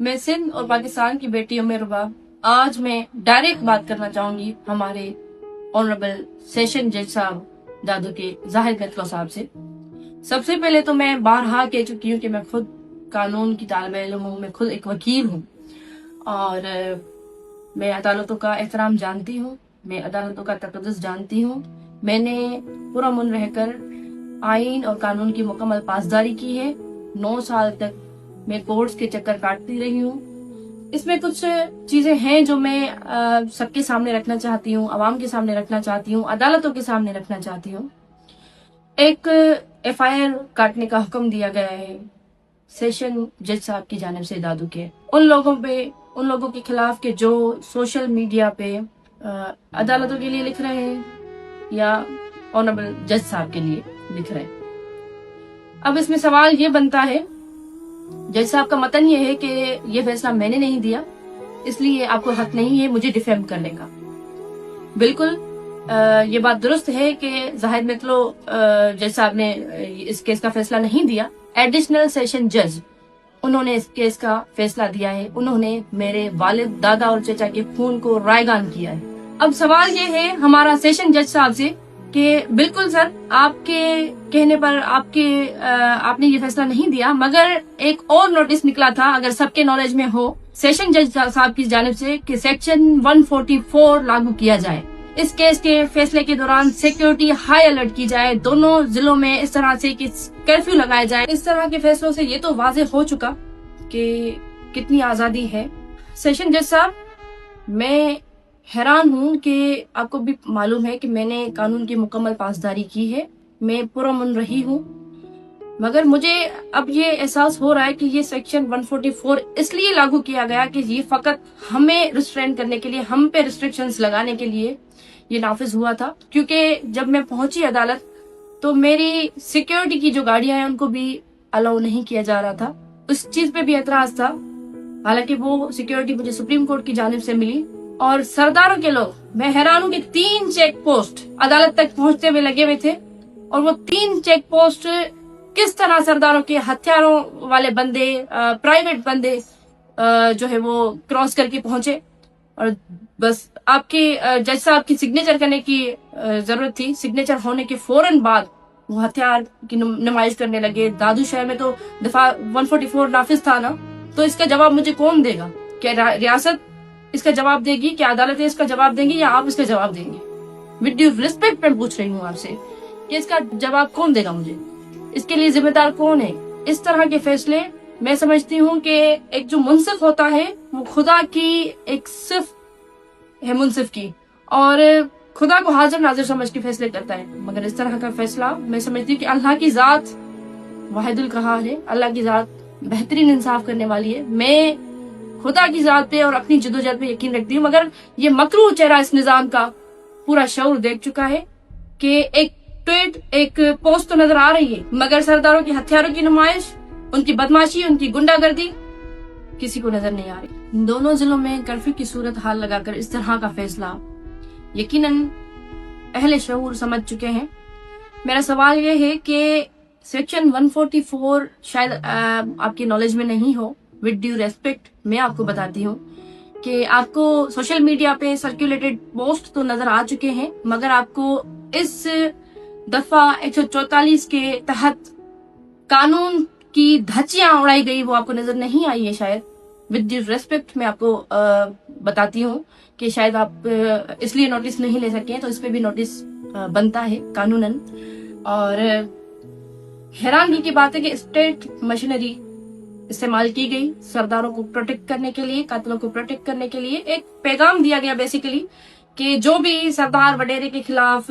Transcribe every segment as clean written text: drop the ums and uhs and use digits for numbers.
मैं सिंध और पाकिस्तान की बेटी उमेरुबा, आज मैं डायरेक्ट बात करना चाहूंगी हमारे ऑनरेबल सेशन जज साहब दादू के जाहिद मेतलो साहब से। सबसे पहले तो मैं बारहा कह चुकी हूँ कि मैं खुद कानून की तालिबे इल्म हूँ, मैं खुद एक वकील हूँ और मैं अदालतों का एहतराम जानती हूँ, मैं अदालतों का तक़द्दुस जानती हूँ। मैंने पूरा मुन रहकर आइन और कानून की मुकम्मल पासदारी की है। 9 साल तक मैं कोर्ट्स के चक्कर काटती रही हूँ। इसमें कुछ चीजें हैं जो मैं सबके सामने रखना चाहती हूँ, आवाम के सामने रखना चाहती हूँ, अदालतों के सामने रखना चाहती हूँ। एक FIR काटने का हुक्म दिया गया है सेशन जज साहब की जानिब से दादू के उन लोगों के खिलाफ के जो सोशल मीडिया पे अदालतों के लिए लिख रहे हैं या ऑनरेबल जज साहब के लिए लिख रहे हैं। अब इसमें सवाल ये बनता है, जज साहब का मतन ये है कि ये फैसला मैंने नहीं दिया, इसलिए आपको हक नहीं है मुझे डिफेम करने का। बिल्कुल ये बात दुरुस्त है कि जाहिद मेतलो जज साहब ने इस केस का फैसला नहीं दिया। एडिशनल सेशन जज उन्होंने इस केस का फैसला दिया है। उन्होंने मेरे वालिद, दादा और चचा के खून को रायगान किया है। अब सवाल ये है हमारा सेशन जज साहब से कि बिल्कुल सर, आपके कहने पर आपने ये फैसला नहीं दिया, मगर एक और नोटिस निकला था, अगर सबके नॉलेज में हो, सेशन जज साहब की जानिब से कि सेक्शन 144 लागू किया जाए। इस केस के फैसले के दौरान सिक्योरिटी हाई अलर्ट की जाए, दोनों जिलों में इस तरह से कि कर्फ्यू लगाया जाए। इस तरह के फैसलों से ये तो वाज़ेह हो चुका कि कितनी आजादी है। सेशन जज साहब, मैं हैरान हूँ कि आपको भी मालूम है कि मैंने कानून की मुकम्मल पासदारी की है, मैं पुरअमन रही हूँ, मगर मुझे अब ये एहसास हो रहा है कि ये सेक्शन 144 इसलिए लागू किया गया कि ये फकत हमें रिस्ट्रेन करने के लिए, हम पे रिस्ट्रिक्शंस लगाने के लिए ये नाफिज हुआ था। क्योंकि जब मैं पहुंची अदालत तो मेरी सिक्योरिटी की जो गाड़ियां हैं उनको भी अलाउ नहीं किया जा रहा था, उस चीज पे भी एतराज था। हालांकि वो सिक्योरिटी मुझे सुप्रीम कोर्ट की जानिब से मिली और सरदारों के लोग, मैं हैरान हूँ कि 3 चेक पोस्ट अदालत तक पहुंचते हुए लगे हुए थे और वो 3 चेक पोस्ट किस तरह सरदारों के हथियारों वाले बंदे, प्राइवेट बंदे जो है वो क्रॉस करके पहुंचे और बस आपके जज साहब की सिग्नेचर करने की जरूरत थी। सिग्नेचर होने के फौरन बाद वो हथियार की नुमाइश करने लगे। दादू शहर में तो दफा 144 नाफिज था ना, तो इसका जवाब मुझे कौन देगा? क्या रियासत इसका जवाब देगी? क्या अदालतें इसका जवाब देंगी या आप इसका जवाब देंगे? विद ड्यू रिस्पेक्ट मैं पूछ रही हूँ आपसे कि इसका जवाब कौन देगा मुझे? इसके लिए जिम्मेदार कौन है? इस तरह के फैसले मैं समझती हूँ कि एक जो मुंसिफ होता है वो खुदा की एक सिर्फ है, मुंसिफ की, और खुदा को हाजिर नाजिर समझ के फैसले करता है। मगर इस तरह का फैसला मैं समझती हूँ कि अल्लाह की जात वाहिदुल कहार है, अल्लाह की जात बेहतरीन इंसाफ करने वाली है। मैं खुदा की जात पे और अपनी जदोजहद पे यकीन रखती हूँ, मगर ये मकरूह चेहरा इस निजाम का पूरा शऊर देख चुका है कि एक ट्वीट, एक पोस्ट तो नजर आ रही है, मगर सरदारों के हथियारों की नुमाइश, उनकी बदमाशी, उनकी गुंडागर्दी किसी को नजर नहीं आ रही। दोनों जिलों में कर्फ्यू की सूरत हाल लगाकर इस तरह का फैसला यकीनन अहले शऊर समझ चुके हैं। मेरा सवाल यह है कि सेक्शन 144 शायद आपकी नॉलेज में नहीं हो। विद ड्यू रेस्पेक्ट मैं आपको बताती हूँ कि आपको सोशल मीडिया पे सर्कुलेटेड पोस्ट तो नजर आ चुके हैं, मगर आपको इस दफा 144 के तहत कानून की धज्जियां उड़ाई गई वो आपको नजर नहीं आई है शायद। विद ड्यू रेस्पेक्ट मैं आपको बताती हूँ कि शायद आप इसलिए नोटिस नहीं ले सके, तो इस पे भी नोटिस बनता है कानूनन। और हैरानगी की बात है कि स्टेट मशीनरी इस्तेमाल की गई सरदारों को प्रोटेक्ट करने के लिए, कातिलों को प्रोटेक्ट करने के लिए। एक पैगाम दिया गया बेसिकली कि जो भी सरदार वडेरे के खिलाफ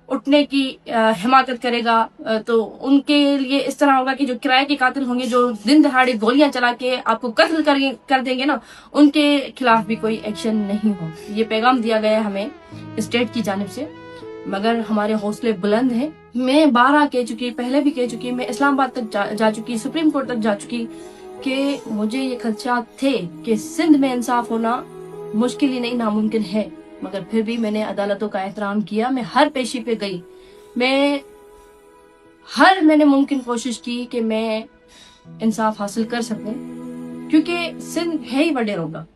उठने की हिमाकत करेगा तो उनके लिए इस तरह होगा कि जो किराए के कातिल होंगे, जो दिन दहाड़े गोलियां चला के आपको कत्ल कर देंगे ना, उनके खिलाफ भी कोई एक्शन नहीं हो। ये पैगाम दिया गया हमें स्टेट की जानिब से, मगर हमारे हौसले बुलंद हैं। मैं 12 कह चुकी, पहले भी कह चुकी, मैं इस्लामाबाद तक जा चुकी, सुप्रीम कोर्ट तक जा चुकी कि मुझे ये खदशात थे कि सिंध में इंसाफ होना मुश्किल ही नहीं नामुमकिन है, मगर फिर भी मैंने अदालतों का एहतराम किया। मैं हर पेशी पे गई, मैंने मुमकिन कोशिश की कि मैं इंसाफ हासिल कर सकूं। کیونکہ سندھ ہے ہی وڈیروں کا.